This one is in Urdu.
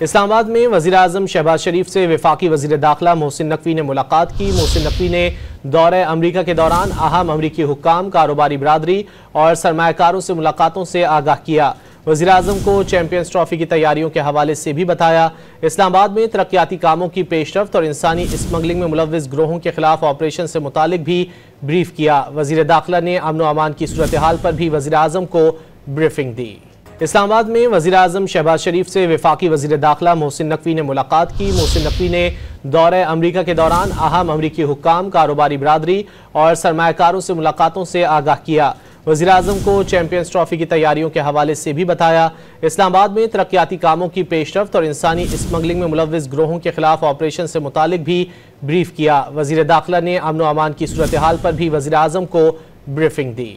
اسلام آباد میں وزیراعظم شہباز شریف سے وفاقی وزیر داخلہ محسن نقوی نے ملاقات کی۔ محسن نقوی نے دورہ امریکہ کے دوران اہم امریکی حکام، کاروباری برادری اور سرمایہ کاروں سے ملاقاتوں سے آگاہ کیا۔ وزیراعظم کو چیمپئنز ٹرافی کی تیاریوں کے حوالے سے بھی بتایا۔ اسلام آباد میں ترقیاتی کاموں کی پیش رفت اور انسانی اسمگلنگ میں ملوث گروہوں کے خلاف آپریشن سے متعلق بھی بریف کیا۔ وزیر داخلہ نے امن و امان کی صورتحال پر بھی وزیراعظم کو بریفنگ دی۔ اسلام آباد میں وزیراعظم شہباز شریف سے وفاقی وزیر داخلہ محسن نقوی نے ملاقات کی۔ محسن نقوی نے دورہ امریکہ کے دوران اہم امریکی حکام، کاروباری برادری اور سرمایہ کاروں سے ملاقاتوں سے آگاہ کیا۔ وزیراعظم کو چیمپئنز ٹرافی کی تیاریوں کے حوالے سے بھی بتایا۔ اسلام آباد میں ترقیاتی کاموں کی پیش رفت اور انسانی اسمگلنگ میں ملوث گروہوں کے خلاف آپریشن سے متعلق بھی بریف کیا۔ وزیر داخلہ نے امن و امان کی صورتحال پر بھی وزیراعظم کو بریفنگ دی۔